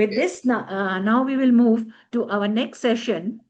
With this, now we will move to our next session.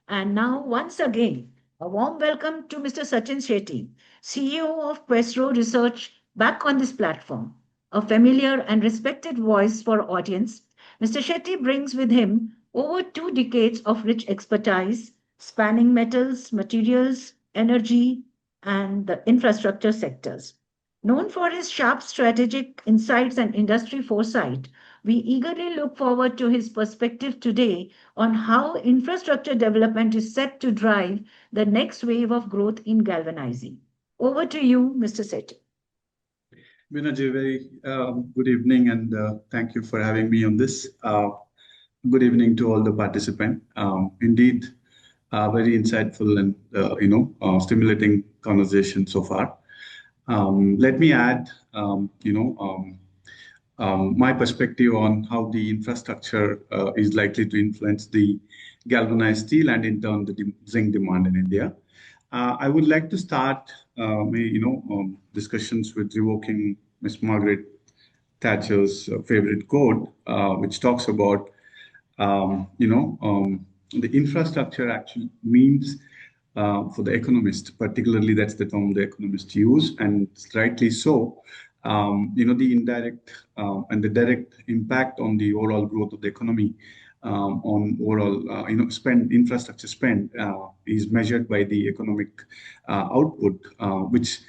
And now, once again, a warm welcome to Mr. Sachin Shetty, CEO of Questro Research, back on this platform. A familiar and respected voice for audience, Mr. Shetty brings with him over 2 decades of rich expertise spanning metals, materials, energy, and the infrastructure sectors. Known for his sharp strategic insights and industry foresight, we eagerly look forward to his perspective today on how infrastructure development is set to drive the next wave of growth in galvanizing. Over to you, Mr. Sethi. Vinay, very good evening, and thank you for having me on this. Good evening to all the participants. Indeed, very insightful and stimulating conversation so far. Let me add, my perspective on how the infrastructure is likely to influence the galvanized steel and in turn the zinc demand in India. I would like to start discussions with revoking Ms. Margaret Thatcher's favorite quote, which talks about the infrastructure actually means for the economist, particularly that's the term the economists use, and rightly so. The indirect and the direct impact on the overall growth of the economy, on overall infrastructure spend is measured by the economic output, which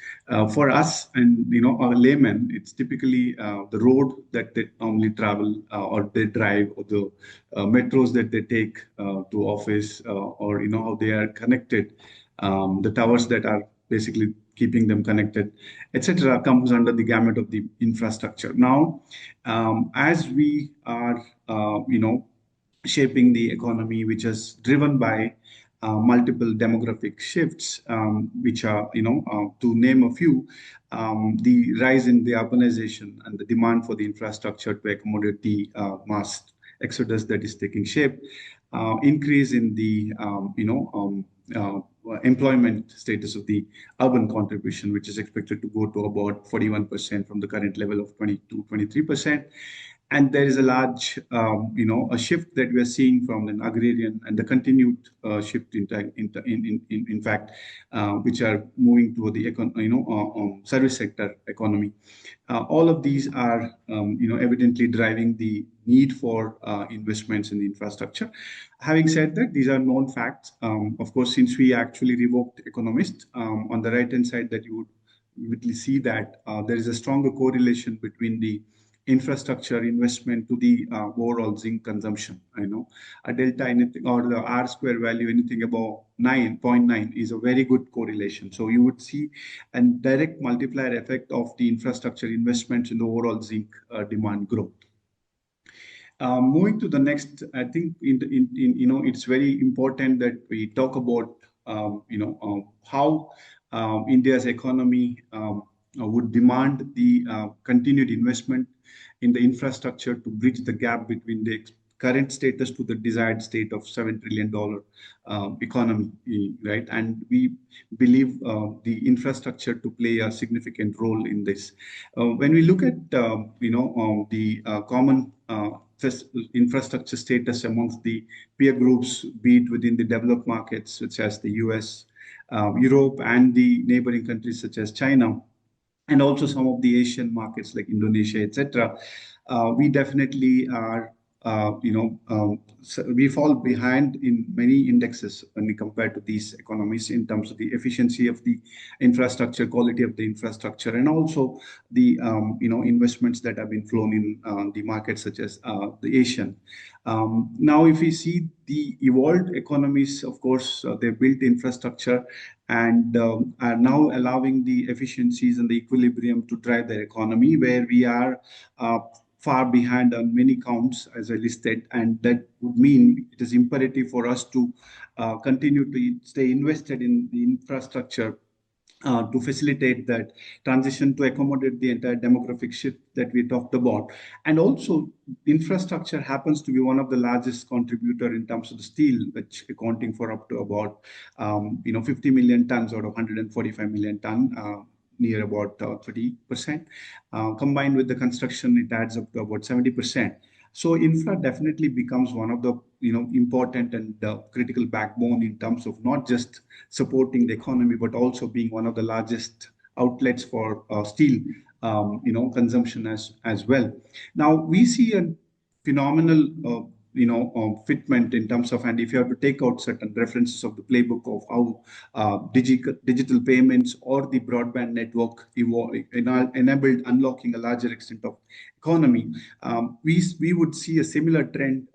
for us and our laymen, it's typically the road that they normally travel or they drive, or the metros that they take to office, or how they are connected, the towers that are basically keeping them connected, etc., comes under the gamut of the infrastructure. Now, as we are, shaping the economy, which is driven by multiple demographic shifts, which are, to name a few, the rise in the urbanization and the demand for the infrastructure to accommodate the mass exodus that is taking shape, increase in the, employment status of the urban contribution, which is expected to go to about 41% from the current level of 22-23%. And there is a large, a shift that we are seeing from an agrarian and the continued shift in fact, which are moving toward the service sector economy. All of these are, evidently driving the need for investments in the infrastructure. Having said that, these are known facts. Of course, since we actually revoked economists, on the right-hand side, that you would vividly see that there is a stronger correlation between the infrastructure investment to the overall zinc consumption. A delta anything or the R square value anything above 9.9 is a very good correlation. So you would see a direct multiplier effect of the infrastructure investments in the overall zinc demand growth. Moving to the next, I think it's very important that we talk about how India's economy would demand the continued investment in the infrastructure to bridge the gap between the current status to the desired state of $7 trillion economy, right? And we believe the infrastructure to play a significant role in this. When we look at, the common infrastructure status amongst the peer groups, be it within the developed markets, such as the US, Europe, and the neighboring countries such as China, and also some of the Asian markets like Indonesia, etc., we definitely are, we fall behind in many indexes when we compare to these economies in terms of the efficiency of the infrastructure, quality of the infrastructure, and also the, investments that have been flown in the markets such as the Asian. Now, if we see the evolved economies, of course, they built infrastructure and are now allowing the efficiencies and the equilibrium to drive their economy, where we are far behind on many counts, as I listed, and that would mean it is imperative for us to continue to stay invested in the infrastructure to facilitate that transition to accommodate the entire demographic shift that we talked about. And also, infrastructure happens to be one of the largest contributor in terms of the steel, which accounting for up to about 50 million tons out of 145 million ton, near about 30%. Combined with the construction, it adds up to about 70%. So infra definitely becomes one of the important and critical backbone in terms of not just supporting the economy but also being one of the largest outlets for steel consumption as well. Now we see a phenomenal fitment in terms of, and if you have to take out certain references of the playbook of how digital payments or the broadband network enabled unlocking a larger extent of economy, we would see a similar trend,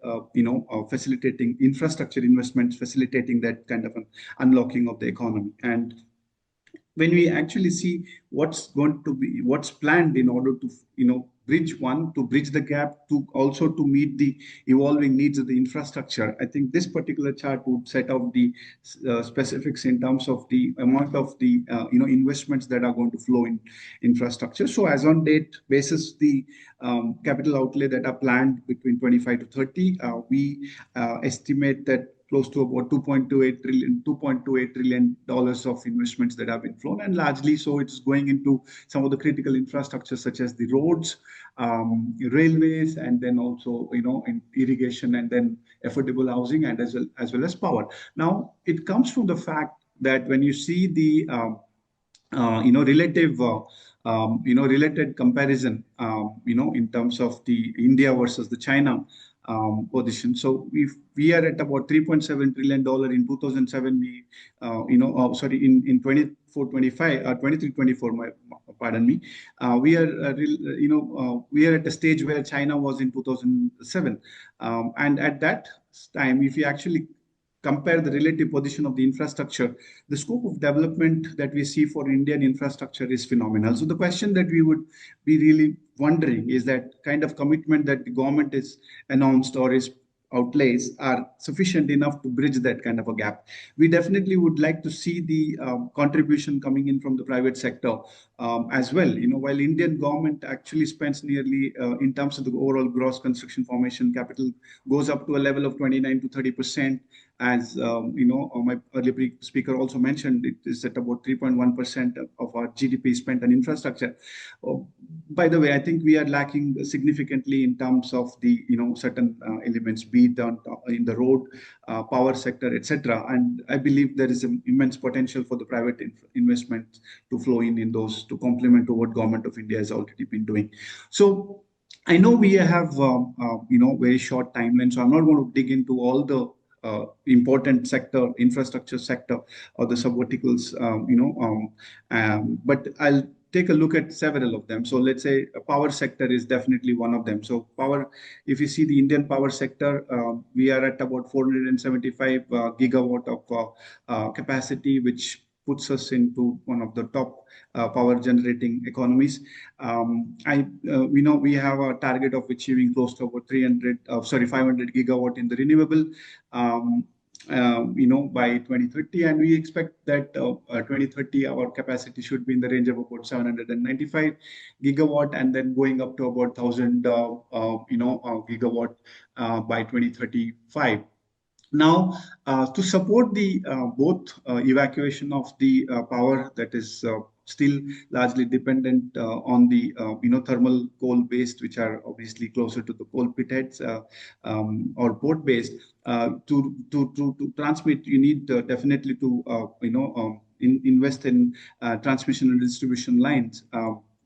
facilitating infrastructure investments, facilitating that kind of an unlocking of the economy. And when we actually see what's planned in order to bridge the gap, to also to meet the evolving needs of the infrastructure, I think this particular chart would set out the specifics in terms of the amount of the investments that are going to flow in infrastructure. So as on date basis, the capital outlay that are planned between 25 to 30, we estimate that close to about $2.28 trillion of investments that have been flown, and largely so it's going into some of the critical infrastructure such as the roads, railways, and then also in irrigation, and then affordable housing, and as well as power. Now it comes from the fact that when you see the related comparison, in terms of the India versus the China position. So we are at about $3.7 trillion in 2007. Sorry, in 24-25, 23-24. Pardon me. We are, we are at a stage where China was in 2007, and at that time, if you actually compare the relative position of the infrastructure, the scope of development that we see for Indian infrastructure is phenomenal. So the question that we would be really wondering is that kind of commitment that the government is announced or is outlays are sufficient enough to bridge that kind of a gap. We definitely would like to see the contribution coming in from the private sector as well. While Indian government actually spends nearly, in terms of the overall gross construction formation capital, goes up to a level of 29 to 30%. As my earlier speaker also mentioned, it is at about 3.1% of our GDP spent on infrastructure. By the way, I think we are lacking significantly in terms of the certain elements, be it in the road, power sector, etc. And I believe there is an immense potential for the private investment to flow in those to complement to what Government of India has already been doing. So I know we have very short timeline, so I'm not going to dig into all the important sector, infrastructure sector, or the subverticals, but I'll take a look at several of them. So let's say a power sector is definitely one of them. So power, if you see the Indian power sector, we are at about 475 gigawatt of capacity, which puts us into one of the top power generating economies. We know we have a target of achieving close to about 500 gigawatt in the renewable, by 2030, and we expect that 2030 our capacity should be in the range of about 795 gigawatt, and then going up to about 1,000 gigawatt by 2035. Now, to support the both evacuation of the power that is still largely dependent on the thermal coal based, which are obviously closer to the coal pit heads, or port based, to transmit, you need definitely to invest in transmission and distribution lines.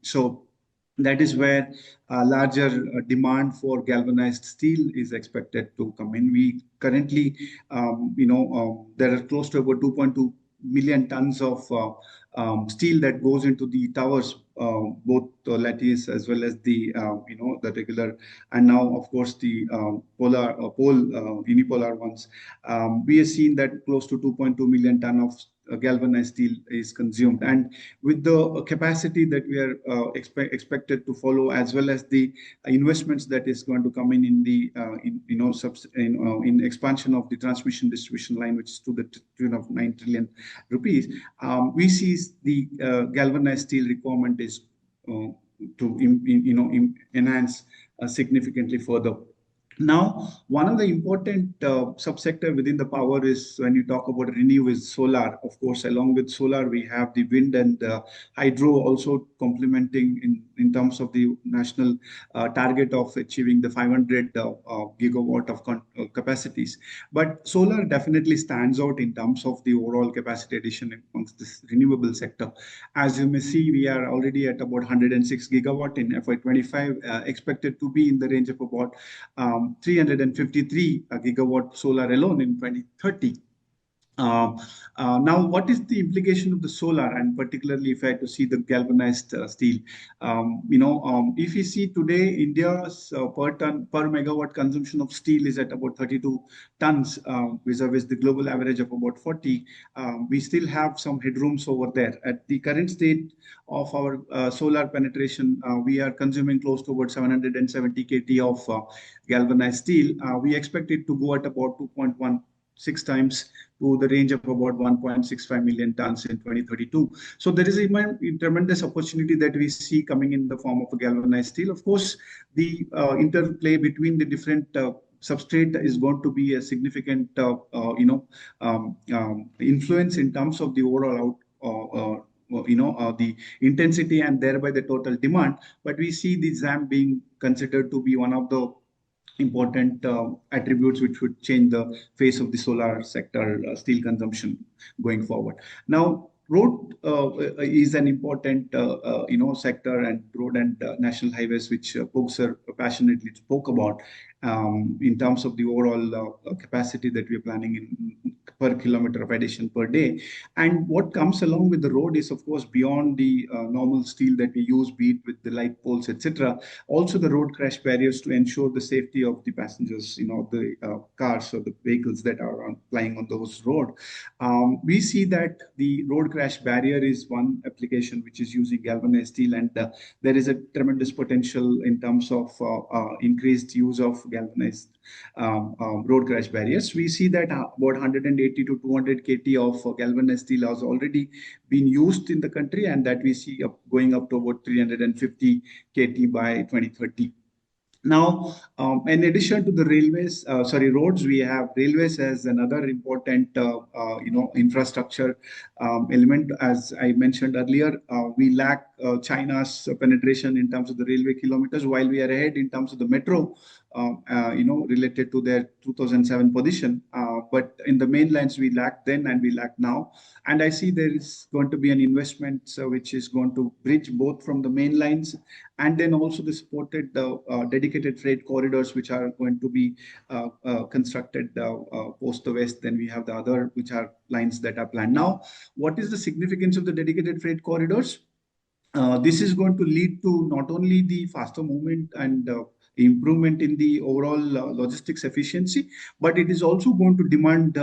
So that is where larger demand for galvanized steel is expected to come in. We currently, there are close to about 2.2 million tons of steel that goes into the towers, both lattice as well as the the regular, and now of course the unipolar ones. We have seen that close to 2.2 million ton of galvanized steel is consumed, and with the capacity that we are expected to follow, as well as the investments that is going to come in the in expansion of the transmission distribution line, which is to the tune of 9 trillion rupees, we see the galvanized steel requirement is to enhance significantly further. Now, one of the important subsector within the power is when you talk about renew is solar. Of course, along with solar, we have the wind and hydro also complementing in terms of the national target of achieving the 500 gigawatt of capacities. But solar definitely stands out in terms of the overall capacity addition amongst this renewable sector. As you may see, we are already at about 106 gigawatt in FY25, expected to be in the range of about 353 gigawatt solar alone in 2030. Uh, Now, what is the implication of the solar, and particularly if I had to see the galvanized steel? If you see today, India's per megawatt consumption of steel is at about 32 tons, vis-a-vis the global average of about 40. We still have some headrooms over there. At the current state of our solar penetration, we are consuming close to about 770 KT of galvanized steel. We expect it to go at about 2.16 times to the range of about 1.65 million tons in 2032. So there is a tremendous opportunity that we see coming in the form of a galvanized steel. Of course, the interplay between the different substrate is going to be a significant, influence in terms of the overall the intensity and thereby the total demand. But we see the ZAM being considered to be one of the important attributes which would change the face of the solar sector steel consumption going forward. Now, road is an important sector, and road and national highways, which Pog passionately spoke about in terms of the overall capacity that we are planning in per kilometer of addition per day. And what comes along with the road is, of course, beyond the normal steel that we use, be it with the light poles, etc. Also, the road crash barriers to ensure the safety of the passengers, the cars or the vehicles that are flying on those road. We see that the road crash barrier is one application which is using galvanized steel, and there is a tremendous potential in terms of increased use of galvanized road crash barriers. We see that about 180 to 200 KT of galvanized steel has already been used in the country, and that we see going up to about 350 KT by 2030. Now, in addition to the roads, we have railways as another important, infrastructure element. As I mentioned earlier, we lack China's penetration in terms of the railway kilometers, while we are ahead in terms of the metro, related to their 2007 position. But in the main lines, we lack then and we lack now. And I see there is going to be an investment which is going to bridge both from the main lines and then also the supported dedicated freight corridors, which are going to be constructed post the west. Then we have the other, which are lines that are planned. Now, what is the significance of the dedicated freight corridors? This is going to lead to not only the faster movement and improvement in the overall logistics efficiency, but it is also going to demand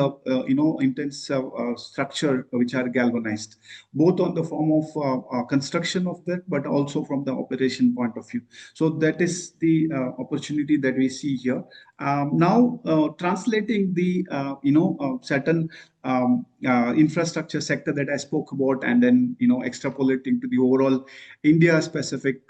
intense structure which are galvanized, both on the form of construction of that, but also from the operation point of view. So that is the opportunity that we see here. Now, translating the certain infrastructure sector that I spoke about, and then extrapolating to the overall India-specific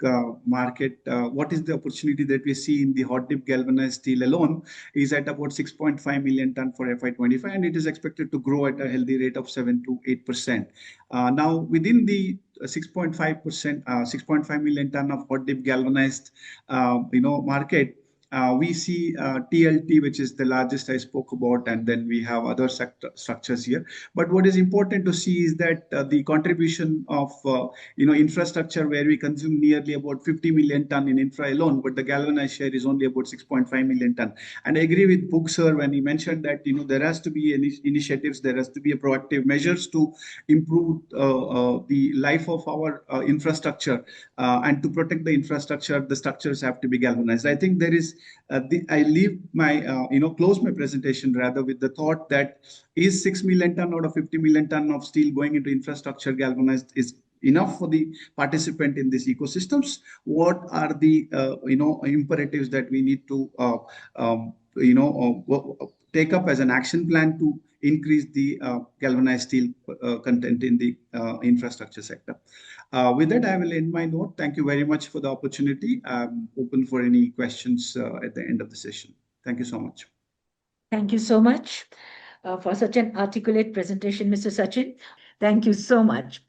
market, what is the opportunity that we see in the hot dip galvanized steel alone is at about 6.5 million ton for FY25, and it is expected to grow at a healthy rate of 7 to 8%. Now, within the 6.5 million ton of hot dip galvanized, market. We see TLT, which is the largest I spoke about, and then we have other structures here. But what is important to see is that the contribution of infrastructure, where we consume nearly about 50 million ton in infra alone, but the galvanized share is only about 6.5 million ton. And I agree with Pug sir when he mentioned that there has to be initiatives, there has to be a proactive measures to improve the life of our infrastructure, and to protect the infrastructure. The structures have to be galvanized. I think there is. I leave my, close my presentation rather with the thought that is 6 million ton out of 50 million ton of steel going into infrastructure galvanized is enough for the participant in these ecosystems? What are the, imperatives that we need to, take up as an action plan to increase the galvanized steel content in the infrastructure sector? With that, I will end my note. Thank you very much for the opportunity. I'm open for any questions at the end of the session. Thank you so much. Thank you so much for such an articulate presentation, Mr. Sachin. Thank you so much.